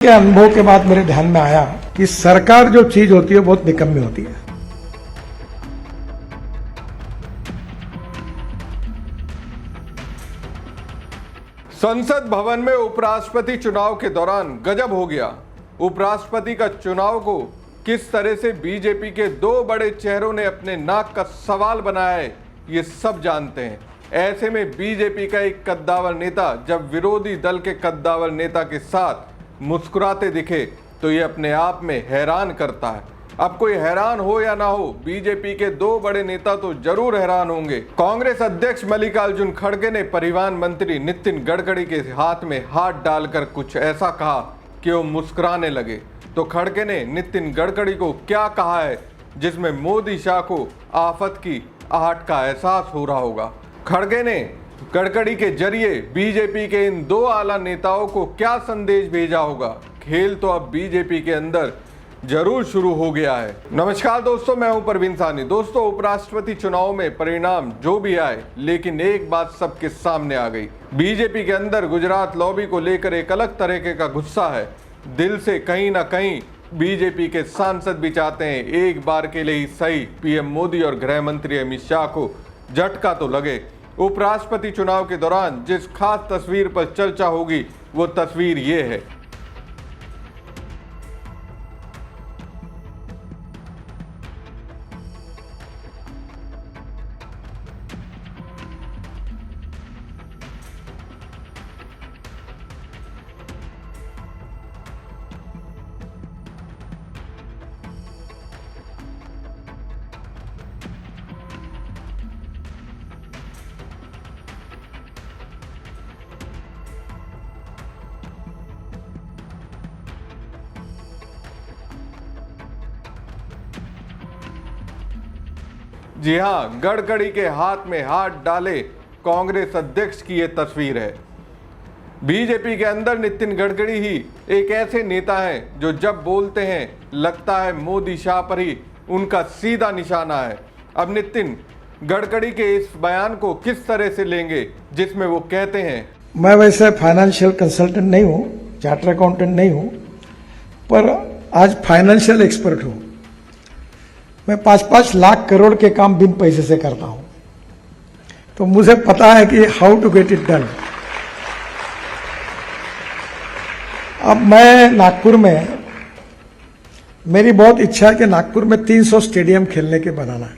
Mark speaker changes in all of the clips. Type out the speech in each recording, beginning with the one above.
Speaker 1: के अनुभव के बाद मेरे ध्यान में आया कि सरकार जो चीज होती है बहुत निकम्मी होती है।
Speaker 2: संसद भवन में उपराष्ट्रपति चुनाव के दौरान गजब हो गया। उपराष्ट्रपति का चुनाव को किस तरह से बीजेपी के दो बड़े चेहरों ने अपने नाक का सवाल बनाया है, ये सब जानते हैं। ऐसे में बीजेपी का एक कद्दावर नेता जब विरोधी दल के कद्दावर नेता के साथ मुस्कुराते दिखे तो ये अपने आप में हैरान करता है। अब कोई हैरान हो या ना हो, बीजेपी के दो बड़े नेता तो जरूर हैरान होंगे। कांग्रेस अध्यक्ष मल्लिकार्जुन खड़गे ने परिवहन मंत्री नितिन गडकरी के हाथ में हाथ डालकर कुछ ऐसा कहा कि वो मुस्कुराने लगे। तो खड़गे ने नितिन गडकरी को क्या कहा है जिसमें मोदी शाह को आफत की आहट का एहसास हो रहा होगा। खड़गे ने गडकरी के जरिए बीजेपी के इन दो आला नेताओं को क्या संदेश भेजा होगा। खेल तो अब बीजेपी के अंदर जरूर शुरू हो गया है। नमस्कार दोस्तों, मैं हूं परवीन सानी। दोस्तों, उपराष्ट्रपति चुनाव में परिणाम जो भी आए, लेकिन एक बात सबके सामने आ गई। बीजेपी के अंदर गुजरात लॉबी को लेकर एक अलग तरीके का गुस्सा है। दिल से कहीं ना कहीं बीजेपी के सांसद भी चाहते हैं एक बार के लिए ही सही पीएम मोदी और गृह मंत्री अमित शाह को झटका तो लगे। उपराष्ट्रपति चुनाव के दौरान जिस खास तस्वीर पर चर्चा होगी वो तस्वीर ये है। जी हां, गडकरी के हाथ में हाथ डाले कांग्रेस अध्यक्ष की यह तस्वीर है। बीजेपी के अंदर नितिन गडकरी ही एक ऐसे नेता हैं जो जब बोलते हैं लगता है मोदी शाह पर ही उनका सीधा निशाना है। अब नितिन गडकरी के इस बयान को किस तरह से लेंगे जिसमें वो कहते हैं,
Speaker 1: मैं वैसे फाइनेंशियल कंसल्टेंट नहीं हूं, चार्टर अकाउंटेंट नहीं हूं, पर आज फाइनेंशियल एक्सपर्ट हूं। मैं 5-5 लाख करोड़ के काम बिन पैसे से करता हूं, तो मुझे पता है कि how to get it done. अब मैं नागपुर में, मेरी बहुत इच्छा है कि नागपुर में 300 स्टेडियम खेलने के बनाना है,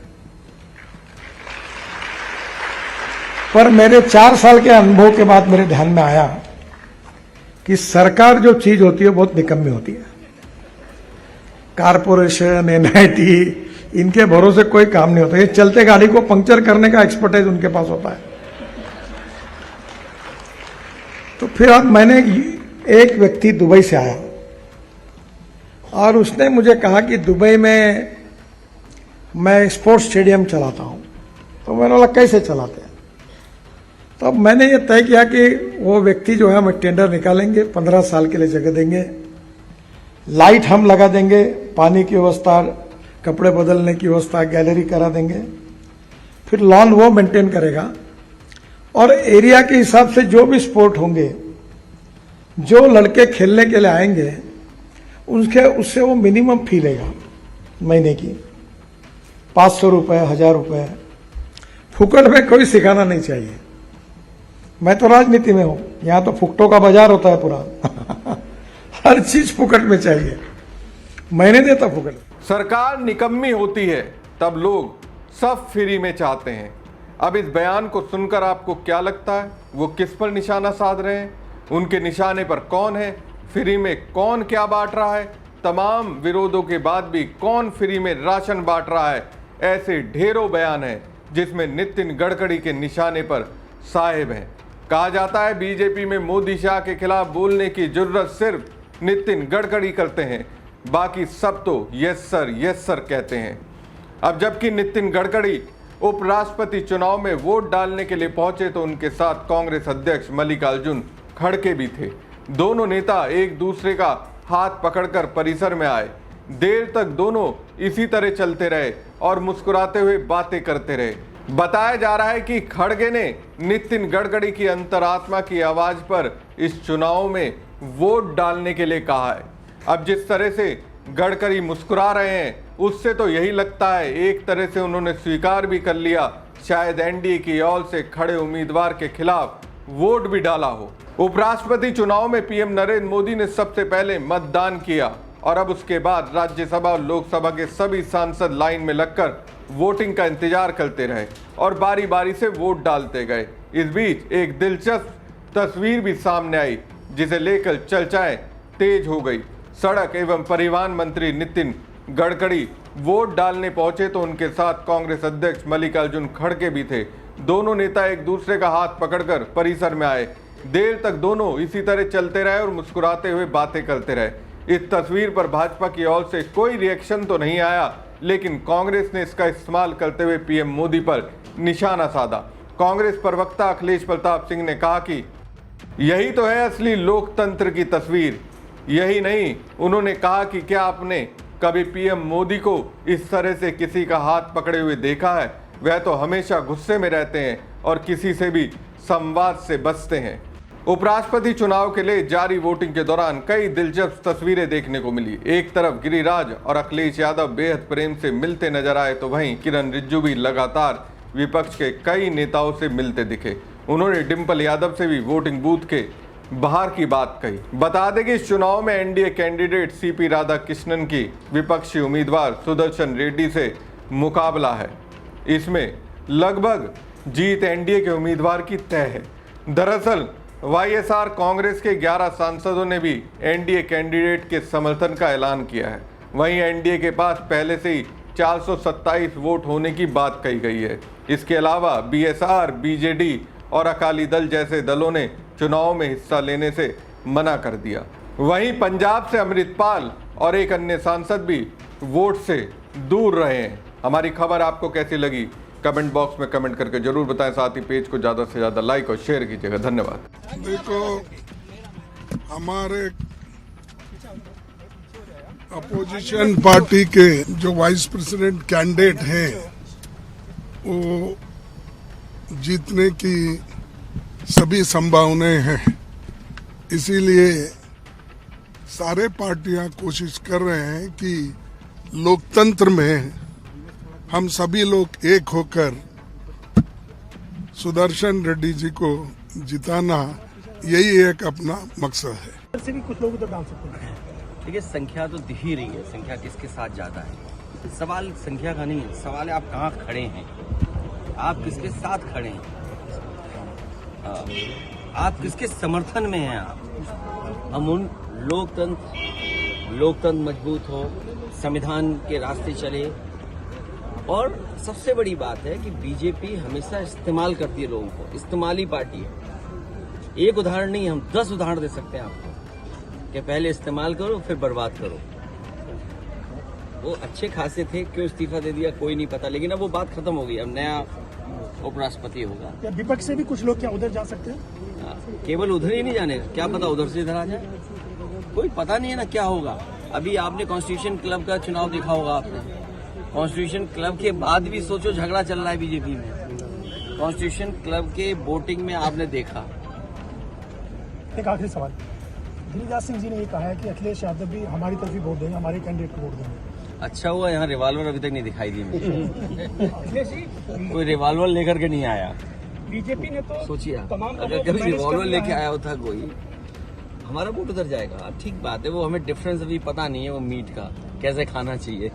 Speaker 1: पर मेरे 4 साल के अनुभव के बाद मेरे ध्यान में आया कि सरकार जो चीज होती है बहुत निकम्मी होती है। कारपोरेशन, एनआईटी, इनके भरोसे कोई काम नहीं होता। ये चलते गाड़ी को पंक्चर करने का एक्सपर्टाइज उनके पास होता है। तो फिर अब मैंने, एक व्यक्ति दुबई से आया और उसने मुझे कहा कि दुबई में मैं स्पोर्ट्स स्टेडियम चलाता हूं। तो मैंने बोला कैसे चलाते हैं? तो अब मैंने ये तय किया कि वो व्यक्ति जो है, हम टेंडर निकालेंगे, 15 साल के लिए जगह देंगे, लाइट हम लगा देंगे, पानी की व्यवस्था, कपड़े बदलने की व्यवस्था, गैलरी करा देंगे, फिर लॉन वो मेंटेन करेगा और एरिया के हिसाब से जो भी स्पोर्ट होंगे, जो लड़के खेलने के लिए आएंगे उससे वो मिनिमम फी लेगा महीने की, 500 रुपए, 1000 रुपए। फुकट में कोई सिखाना नहीं चाहिए। मैं तो राजनीति में हूं, यहां तो फुकटों का बाजार होता है पूरा। हर चीज फुकट में चाहिए, मैंने देता फुकट।
Speaker 2: सरकार निकम्मी होती है तब लोग सब फ्री में चाहते हैं। अब इस बयान को सुनकर आपको क्या लगता है? वो किस पर निशाना साध रहे हैं? उनके निशाने पर कौन है? फ्री में कौन क्या बांट रहा है? तमाम विरोधों के बाद भी कौन फ्री में राशन बांट रहा है? ऐसे ढेरों बयान हैं जिसमें नितिन गडकरी के निशाने पर साहिब हैं। कहा जाता है बीजेपी में मोदी शाह के खिलाफ बोलने की जरूरत सिर्फ नितिन गडकरी करते हैं, बाकी सब तो यस सर कहते हैं। अब जबकि नितिन गडकरी उपराष्ट्रपति चुनाव में वोट डालने के लिए पहुंचे तो उनके साथ कांग्रेस अध्यक्ष मल्लिकार्जुन खड़गे भी थे। दोनों नेता एक दूसरे का हाथ पकड़कर परिसर में आए। देर तक दोनों इसी तरह चलते रहे और मुस्कुराते हुए बातें करते रहे। बताया जा रहा है कि खड़गे ने नितिन गडकरी की अंतरात्मा की आवाज पर इस चुनाव में वोट डालने के लिए कहा है। अब जिस तरह से गडकरी मुस्कुरा रहे हैं उससे तो यही लगता है एक तरह से उन्होंने स्वीकार भी कर लिया शायद एनडीए की ओर से खड़े उम्मीदवार के खिलाफ वोट भी डाला हो। उपराष्ट्रपति चुनाव में पीएम नरेंद्र मोदी ने सबसे पहले मतदान किया और अब उसके बाद राज्यसभा और लोकसभा के सभी सांसद लाइन में लगकर वोटिंग का इंतजार करते रहे और बारी बारी से वोट डालते गए। इस बीच एक दिलचस्प तस्वीर भी सामने आई जिसे लेकर चर्चाएं तेज हो गई। सड़क एवं परिवहन मंत्री नितिन गडकरी वोट डालने पहुंचे तो उनके साथ कांग्रेस अध्यक्ष मल्लिकार्जुन खड़गे भी थे। दोनों नेता एक दूसरे का हाथ पकड़कर परिसर में आए। देर तक दोनों इसी तरह चलते रहे और मुस्कुराते हुए बातें करते रहे। इस तस्वीर पर भाजपा की ओर से कोई रिएक्शन तो नहीं आया, लेकिन कांग्रेस ने इसका इस्तेमाल करते हुए पीएम मोदी पर निशाना साधा। कांग्रेस प्रवक्ता अखिलेश प्रताप सिंह ने कहा कि यही तो है असली लोकतंत्र की तस्वीर। यही नहीं, उन्होंने कहा कि क्या आपने कभी पीएम मोदी को इस तरह से किसी का हाथ पकड़े हुए देखा है? वह तो हमेशा गुस्से में रहते हैं और किसी से भी संवाद से बचते हैं। उपराष्ट्रपति चुनाव के लिए जारी वोटिंग के दौरान कई दिलचस्प तस्वीरें देखने को मिली। एक तरफ गिरिराज और अखिलेश यादव बेहद प्रेम से मिलते नजर आए तो वहीं किरण रिजिजू भी लगातार विपक्ष के कई नेताओं से मिलते दिखे। उन्होंने डिंपल यादव से भी वोटिंग बूथ के बाहर की बात कही। बता दें कि इस चुनाव में एनडीए कैंडिडेट सीपी राधाकृष्णन की विपक्षी उम्मीदवार सुदर्शन रेड्डी से मुकाबला है। इसमें लगभग जीत एनडीए के उम्मीदवार की तय है। दरअसल वाईएसआर कांग्रेस के 11 सांसदों ने भी एनडीए कैंडिडेट के समर्थन का ऐलान किया है। वहीं एनडीए के पास पहले से ही 427 वोट होने की बात कही गई है। इसके अलावा बीएसआर, बीजेडी और अकाली दल जैसे दलों ने चुनाव में हिस्सा लेने से मना कर दिया। वहीं पंजाब से अमृतपाल और एक अन्य सांसद भी वोट से दूर रहे हैं। हमारी खबर आपको कैसी लगी कमेंट बॉक्स में कमेंट करके जरूर बताएं। साथ ही पेज को ज्यादा से ज्यादा लाइक और शेयर कीजिएगा। धन्यवाद।
Speaker 3: देखो, हमारे अपोजिशन पार्टी के जो वाइस प्रेसिडेंट कैंडिडेट हैं वो जीतने की सभी संभावनाएं हैं। इसीलिए सारे पार्टियां कोशिश कर रहे हैं कि लोकतंत्र में हम सभी लोग एक होकर सुदर्शन रेड्डी जी को जिताना, यही एक अपना मकसद है।
Speaker 4: से भी कुछ लोग उधर डाल सकते हैं।
Speaker 5: देखिए, संख्या तो दिख ही रही है, संख्या किसके साथ ज्यादा है। सवाल संख्या का नहीं है, सवाल है आप कहाँ खड़े हैं, आप किसके साथ खड़े हैं, आप किसके समर्थन में हैं। हम उन लोकतंत्र मजबूत हो, संविधान के रास्ते चले। और सबसे बड़ी बात है कि बीजेपी हमेशा इस्तेमाल करती है लोगों को, इस्तेमाली पार्टी है। एक उदाहरण नहीं, हम 10 उदाहरण दे सकते हैं आपको कि पहले इस्तेमाल करो फिर बर्बाद करो। वो अच्छे खासे थे, क्यों इस्तीफा दे दिया कोई नहीं पता, लेकिन अब वो बात खत्म हो गई। अब नया उपराष्ट्रपति होगा।
Speaker 4: या विपक्ष से भी कुछ लोग क्या उधर जा सकते हैं?
Speaker 5: केवल उधर ही नहीं जाने, क्या पता उधर से इधर आ जाए, कोई पता नहीं है ना क्या होगा। अभी आपने कॉन्स्टिट्यूशन क्लब का चुनाव देखा होगा। आपने कॉन्स्टिट्यूशन क्लब के बाद भी सोचो झगड़ा चल रहा है बीजेपी में। कॉन्स्टिट्यूशन क्लब के वोटिंग में आपने देखा।
Speaker 4: एक आखिरी सवाल, गिरिराज सिंह जी ने ये कहा है कि अखिलेश यादव भी हमारी तरफ ही वोट देंगे, हमारे कैंडिडेट को वोट देंगे।
Speaker 5: अच्छा हुआ यहाँ रिवॉल्वर अभी तक नहीं दिखाई दी मुझे। कोई रिवॉल्वर लेकर के नहीं आया।
Speaker 4: बीजेपी ने तो
Speaker 5: सोचिए, अगर कभी रिवॉल्वर लेके आया होता कोई, हमारा वोट उधर जाएगा। ठीक बात है, वो हमें डिफरेंस अभी पता नहीं है वो मीट का कैसे खाना चाहिए।